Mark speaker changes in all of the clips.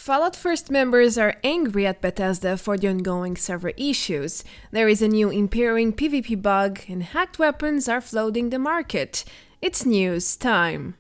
Speaker 1: Fallout First members are angry at Bethesda for the ongoing server issues. There is a new impairing PvP bug and hacked weapons are flooding the market. It's news time.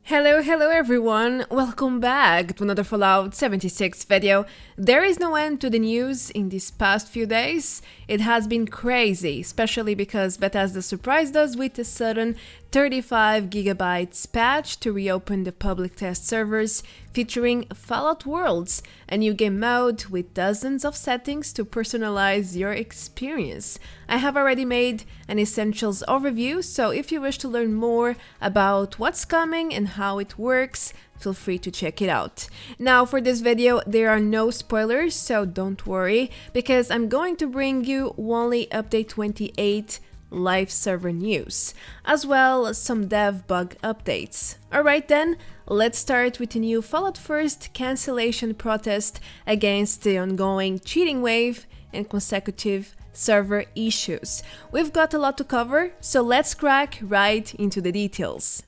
Speaker 1: Hello everyone, welcome back to another Fallout 76 video. There is no end to the news in these past few days. It has been crazy, especially because Bethesda surprised us with a sudden 35 GB patch to reopen the public test servers featuring Fallout Worlds, a new game mode with dozens of settings to personalize your experience. I have already made an Essentials overview, so if you wish to learn more about what's coming and how it works, feel free to check it out. Now for this video there are no spoilers, so don't worry, because I'm going to bring you only update 28 live server news, as well as some dev bug updates. Alright then, let's start with a new Fallout First cancellation protest against the ongoing cheating wave and consecutive server issues. We've got a lot to cover, so let's crack right into the details.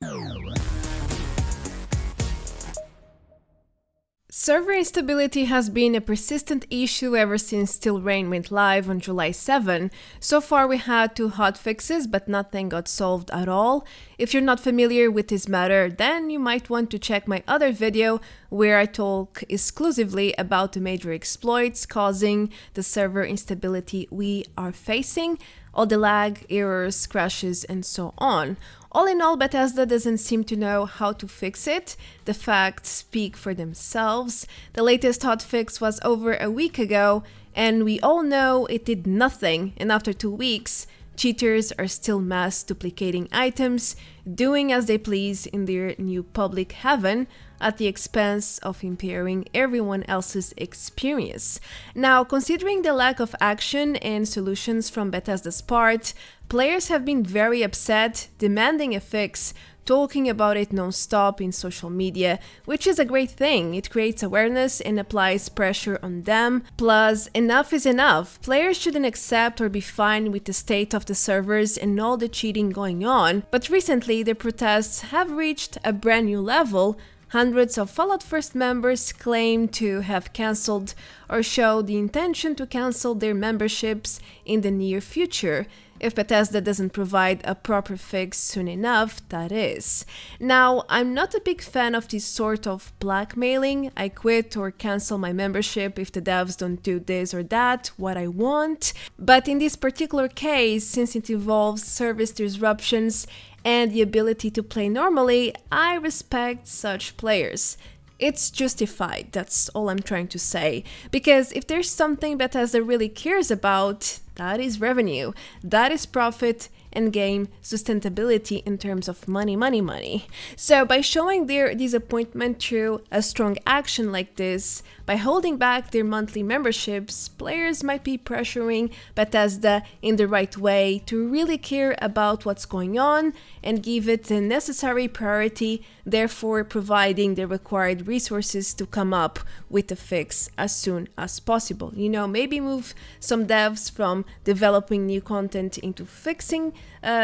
Speaker 1: Server instability has been a persistent issue ever since Still Rain went live on July 7. So far we had 2 hotfixes, but nothing got solved at all. If you're not familiar with this matter, then you might want to check my other video where I talk exclusively about the major exploits causing the server instability we are facing, all the lag, errors, crashes, and so on. All in all, Bethesda doesn't seem to know how to fix it. The facts speak for themselves. The latest hotfix was over a week ago, and we all know it did nothing, and after 2 weeks, cheaters are still mass duplicating items, doing as they please in their new public heaven at the expense of impairing everyone else's experience. Now, considering the lack of action and solutions from Bethesda's part, players have been very upset, demanding a fix, talking about it non-stop in social media, which is a great thing. It creates awareness and applies pressure on them. Plus, enough is enough. Players shouldn't accept or be fine with the state of the servers and all the cheating going on. But recently, the protests have reached a brand new level. Hundreds of Fallout First members claim to have cancelled or show the intention to cancel their memberships in the near future, if Bethesda doesn't provide a proper fix soon enough, that is. Now, I'm not a big fan of this sort of blackmailing. I quit or cancel my membership if the devs don't do this or that, what I want. But in this particular case, since it involves service disruptions and the ability to play normally, I respect such players. It's justified, that's all I'm trying to say. Because if there's something Bethesda really cares about, that is revenue, that is profit and game sustainability in terms of money. So by showing their disappointment through a strong action like this, by holding back their monthly memberships, players might be pressuring Bethesda in the right way to really care about what's going on and give it the necessary priority, therefore providing the required resources to come up with a fix as soon as possible. You know, maybe move some devs from developing new content into fixing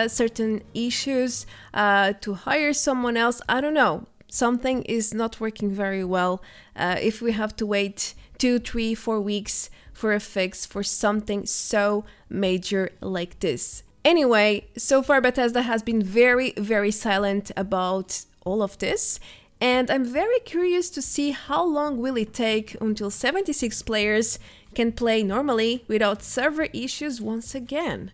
Speaker 1: certain issues, to hire someone else. I don't know. Something is not working very well if we have to wait 2, 3, 4 weeks for a fix for something so major like this. Anyway, so far Bethesda has been very silent about all of this, and I'm very curious to see how long will it take until 76 players can play normally without server issues once again.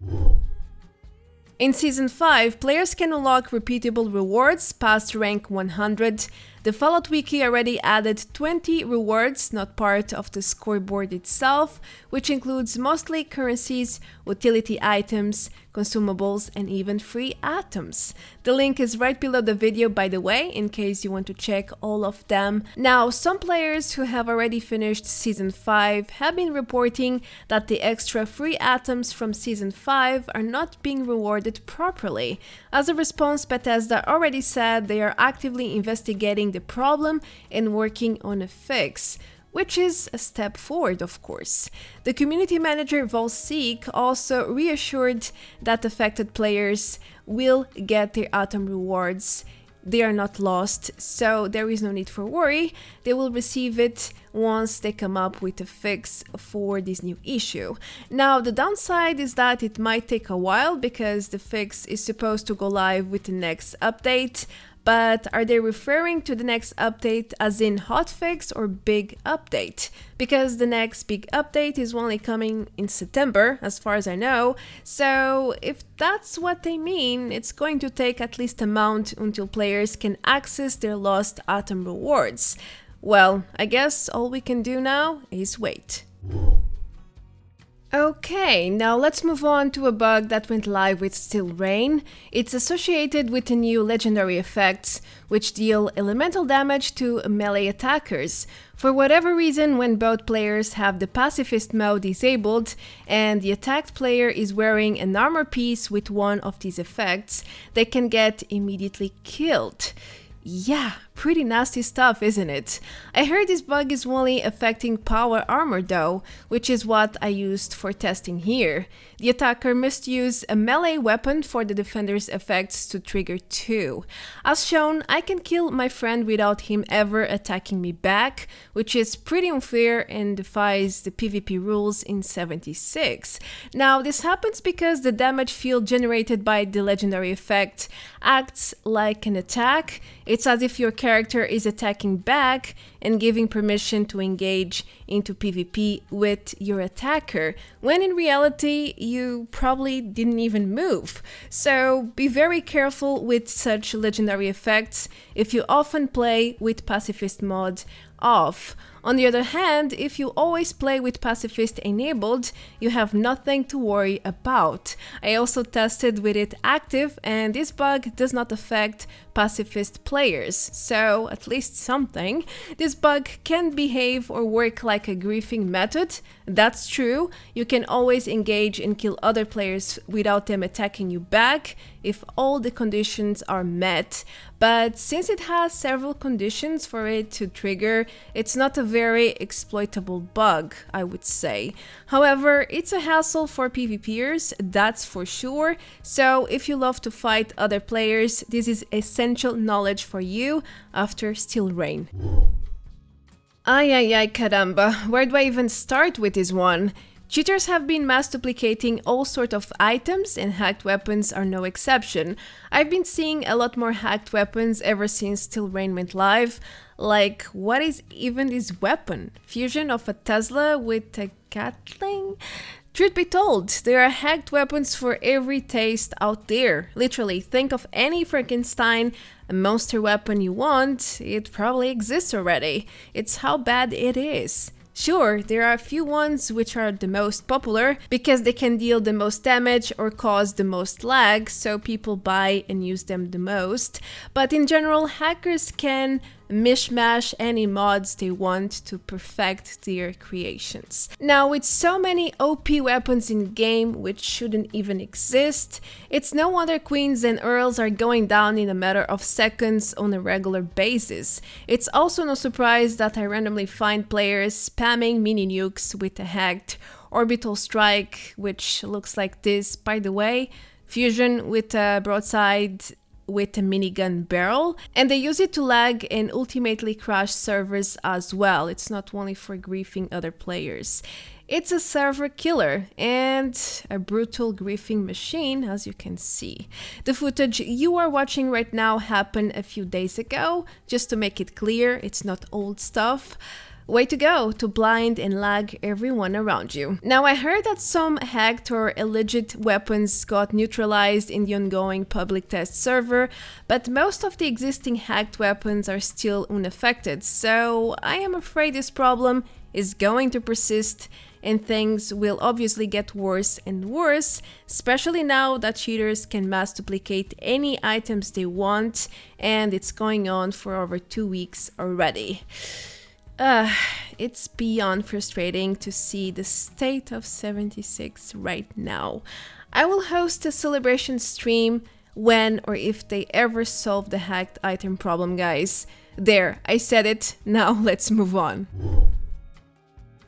Speaker 1: In Season 5, players can unlock repeatable rewards past rank 100. The Fallout Wiki already added 20 rewards not part of the scoreboard itself, which includes mostly currencies, utility items, consumables, and even free atoms. The link is right below the video, by the way, in case you want to check all of them. Now, some players who have already finished Season 5 have been reporting that the extra free atoms from Season 5 are not being rewarded properly. As a response, Bethesda already said they are actively investigating the problem and working on a fix, which is a step forward, of course. The community manager Volseek also reassured that affected players will get their atom rewards they are not lost, so there is no need for worry. They will receive it once they come up with a fix for this new issue. Now, the downside is that it might take a while because the fix is supposed to go live with the next update. But are they referring to the next update as in hotfix or big update? Because the next big update is only coming in September, as far as I know. So if that's what they mean, it's going to take at least a month until players can access their lost atom rewards. Well, I guess all we can do now is wait. Okay, now let's move on to a bug that went live with Still Rain. It's associated with the new legendary effects, which deal elemental damage to melee attackers. For whatever reason, when both players have the pacifist mode disabled and the attacked player is wearing an armor piece with one of these effects, they can get immediately killed. Yeah, pretty nasty stuff, isn't it? I heard this bug is only affecting power armor though, which is what I used for testing here. The attacker must use a melee weapon for the defender's effects to trigger too. As shown, I can kill my friend without him ever attacking me back, which is pretty unfair and defies the PvP rules in 76. Now, this happens because the damage field generated by the legendary effect acts like an attack. It's as if your character is attacking back and giving permission to engage into PvP with your attacker, when in reality you probably didn't even move. So be very careful with such legendary effects if you often play with pacifist mod off. On the other hand, if you always play with pacifist enabled, you have nothing to worry about. I also tested with it active, and this bug does not affect pacifist players, so at least something. This bug can behave or work like a griefing method. That's true. You can always engage and kill other players without them attacking you back if all the conditions are met. But since it has several conditions for it to trigger, it's not a very exploitable bug, I would say. However, it's a hassle for PvPers, that's for sure. So if you love to fight other players, this is essential knowledge for you after Still Rain. Ay caramba, where do I even start with this one? Cheaters have been mass duplicating all sorts of items, and hacked weapons are no exception. I've been seeing a lot more hacked weapons ever since Still Rain went live. Like, what is even this weapon? Fusion of a Tesla with a Gatling? Truth be told, there are hacked weapons for every taste out there. Literally, think of any Frankenstein monster weapon you want, it probably exists already. It's how bad it is. Sure, there are a few ones which are the most popular because they can deal the most damage or cause the most lag, so people buy and use them the most. But in general, hackers can mishmash any mods they want to perfect their creations. Now, with so many OP weapons in game which shouldn't even exist, it's no wonder queens and earls are going down in a matter of seconds on a regular basis. It's also no surprise that I randomly find players spamming mini nukes with a hacked orbital strike, which looks like this, by the way. Fusion with a broadside with a minigun barrel, and they use it to lag and ultimately crash servers as well. It's not only for griefing other players. It's a server killer and a brutal griefing machine, as you can see. The footage you are watching right now happened a few days ago. Just to make it clear, it's not old stuff. Way to go to blind and lag everyone around you. Now, I heard that some hacked or illegit weapons got neutralized in the ongoing public test server, but most of the existing hacked weapons are still unaffected, so I am afraid this problem is going to persist and things will obviously get worse and worse, especially now that cheaters can mass duplicate any items they want, and it's going on for over 2 weeks already. It's beyond frustrating to see the state of 76 right now. I will host a celebration stream when or if they ever solve the hacked item problem, guys. There, I said it, now let's move on.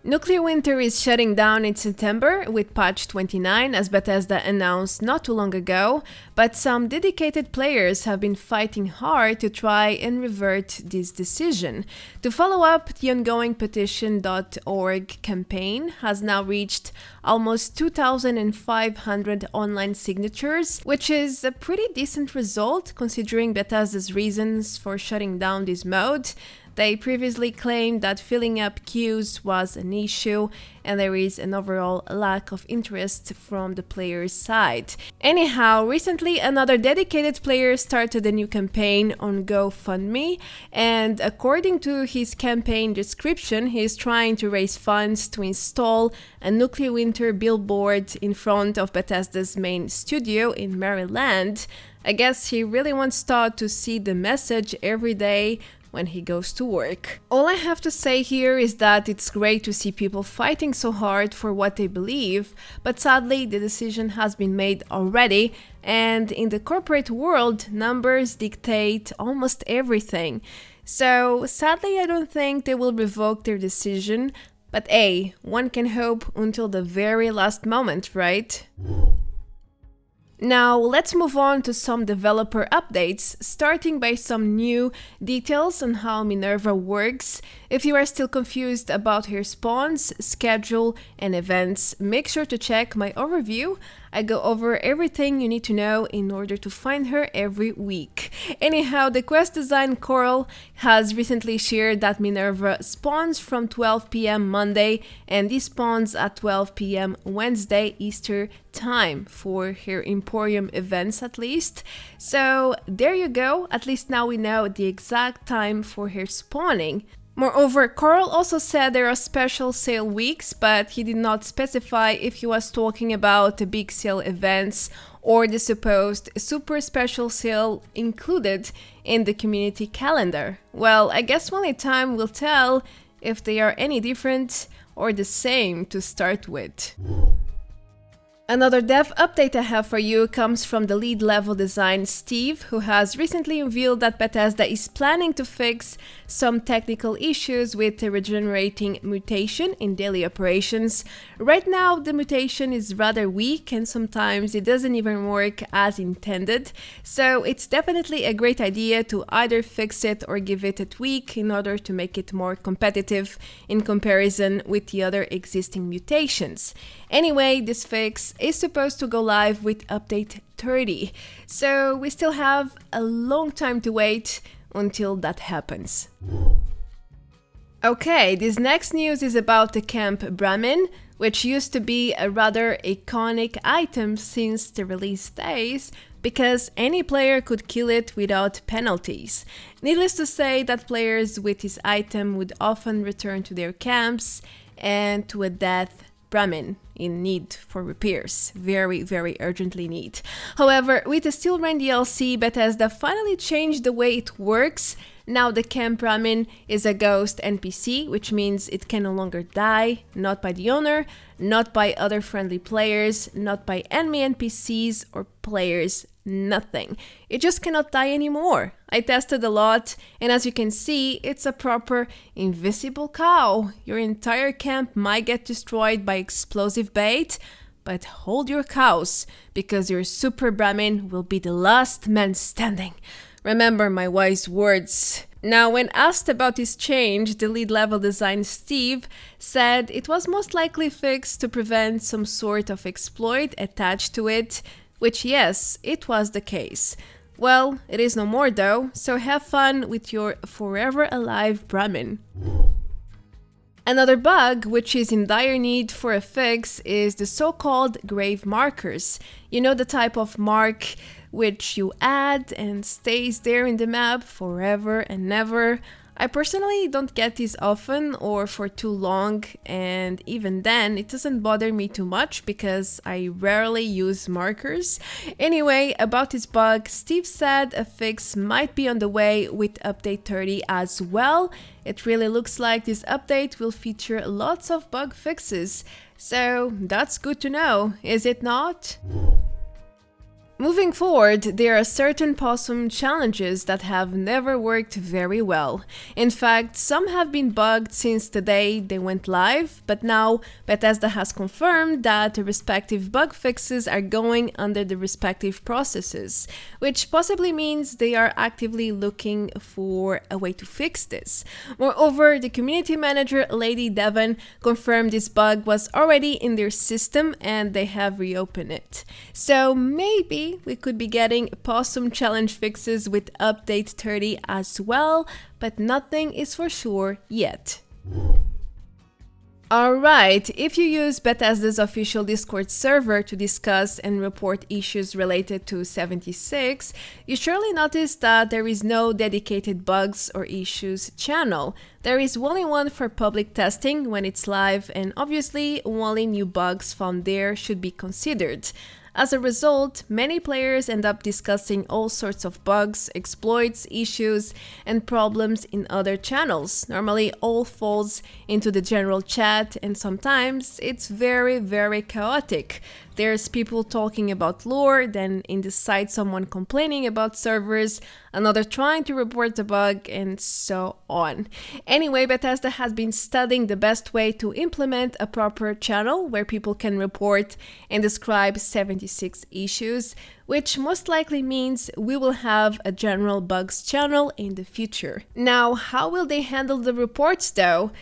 Speaker 1: Nuclear Winter is shutting down in September with patch 29, as Bethesda announced not too long ago, but some dedicated players have been fighting hard to try and revert this decision. To follow up, the ongoing petition.org campaign has now reached almost 2,500 online signatures, which is a pretty decent result considering Bethesda's reasons for shutting down this mode. They previously claimed that filling up queues was an issue and there is an overall lack of interest from the players' side. Anyhow, recently another dedicated player started a new campaign on GoFundMe, and according to his campaign description, he is trying to raise funds to install a Nuclear Winter billboard in front of Bethesda's main studio in Maryland. I guess he really wants Todd to see the message every day when he goes to work. All I have to say here is that it's great to see people fighting so hard for what they believe, but sadly the decision has been made already, and in the corporate world, numbers dictate almost everything. So sadly I don't think they will revoke their decision, but hey, one can hope until the very last moment, right? Now let's move on to some developer updates, starting by some new details on how Minerva works. If you are still confused about her spawns, schedule, and events, make sure to check my overview. I go over everything you need to know in order to find her every week. Anyhow, the quest design Coral has recently shared that Minerva spawns from 12 p.m. Monday and despawns at 12 p.m. Wednesday Easter time for her Emporium events at least. So there you go, at least now we know the exact time for her spawning. Moreover, Coral also said there are special sale weeks, but he did not specify if he was talking about the big sale events or the supposed super special sale included in the community calendar. Well, I guess only time will tell if they are any different or the same to start with. Another dev update I have for you comes from the lead level design Steve, who has recently revealed that Bethesda is planning to fix some technical issues with the regenerating mutation in daily operations. Right now the mutation is rather weak and sometimes it doesn't even work as intended, so it's definitely a great idea to either fix it or give it a tweak in order to make it more competitive in comparison with the other existing mutations. Anyway, this fix is supposed to go live with update 30, so we still have a long time to wait until that happens. Okay, this next news is about the camp Brahmin, which used to be a rather iconic item since the release days, because any player could kill it without penalties. Needless to say that players with this item would often return to their camps and to a death Brahmin in need for repairs, very urgently need. However, with the Steel Rain DLC, Bethesda finally changed the way it works. Now the camp Brahmin is a ghost NPC, which means it can no longer die, not by the owner, not by other friendly players, not by enemy NPCs or players, nothing. It just cannot die anymore. I tested a lot, and as you can see, it's a proper invisible cow. Your entire camp might get destroyed by explosive bait, but hold your cows, because your super Brahmin will be the last man standing. Remember my wise words. Now, when asked about this change, the lead level design Steve said it was most likely fixed to prevent some sort of exploit attached to it, which yes, it was the case. Well, it is no more though, so have fun with your forever alive Brahmin. Another bug which is in dire need for a fix is the so-called grave markers. You know, the type of mark which you add and stays there in the map forever and never. I personally don't get these often or for too long, and even then it doesn't bother me too much because I rarely use markers. Anyway, about this bug, Steve said a fix might be on the way with update 30 as well. It really looks like this update will feature lots of bug fixes, so that's good to know, is it not? Moving forward, there are certain Possum challenges that have never worked very well. In fact, some have been bugged since the day they went live, but now Bethesda has confirmed that the respective bug fixes are going under the respective processes, which possibly means they are actively looking for a way to fix this. Moreover, the community manager, Lady Devon, confirmed this bug was already in their system and they have reopened it. So maybe we could be getting Possum challenge fixes with update 30 as well, but nothing is for sure yet. Alright, if you use Bethesda's official Discord server to discuss and report issues related to 76, you surely noticed that there is no dedicated bugs or issues channel. There is only one for public testing when it's live, and obviously only new bugs found there should be considered. As a result, many players end up discussing all sorts of bugs, exploits, issues, and problems in other channels. Normally, all falls into the general chat, and sometimes it's very chaotic. There's people talking about lore, then in the side someone complaining about servers, another trying to report the bug, and so on. Anyway, Bethesda has been studying the best way to implement a proper channel where people can report and describe 76 issues, which most likely means we will have a general bugs channel in the future. Now, how will they handle the reports though?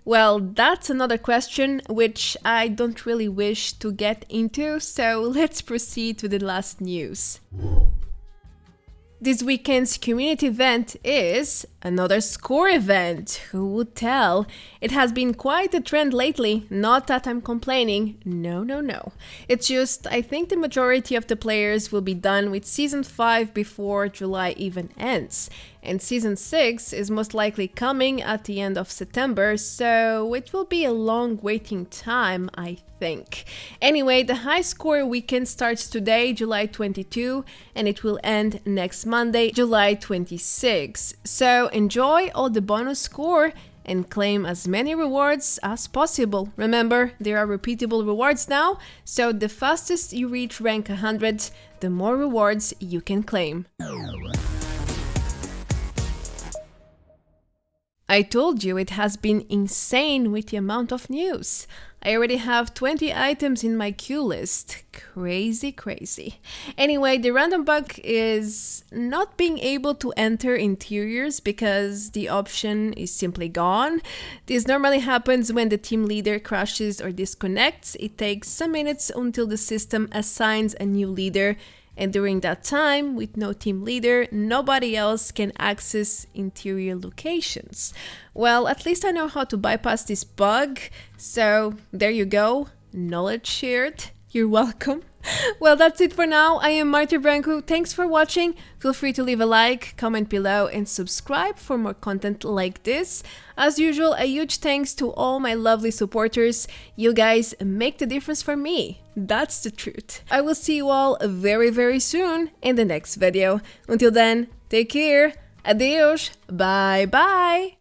Speaker 1: Well, that's another question which I don't really wish to get into, so let's proceed to the last news. This weekend's community event is another score event. Who would tell? It has been quite a trend lately, not that I'm complaining, no. It's just, I think the majority of the players will be done with Season 5 before July even ends. And Season 6 is most likely coming at the end of September, so it will be a long waiting time, I think. Anyway, the high score weekend starts today, July 22, and it will end next Monday, July 26. So enjoy all the bonus score and claim as many rewards as possible. Remember, there are repeatable rewards now, so the fastest you reach rank 100, the more rewards you can claim. I told you it has been insane with the amount of news. I already have 20 items in my queue list. Crazy. Anyway, the random bug is not being able to enter interiors because the option is simply gone. This normally happens when the team leader crashes or disconnects. It takes some minutes until the system assigns a new leader, and during that time, with no team leader, nobody else can access interior locations. Well, at least I know how to bypass this bug, so there you go, knowledge shared. You're welcome. Well, that's it for now. I am Marta Branco. Thanks for watching. Feel free to leave a like, comment below, and subscribe for more content like this. As usual, a huge thanks to all my lovely supporters. You guys make the difference for me. That's the truth. I will see you all very soon in the next video. Until then, take care. Adeus. Bye.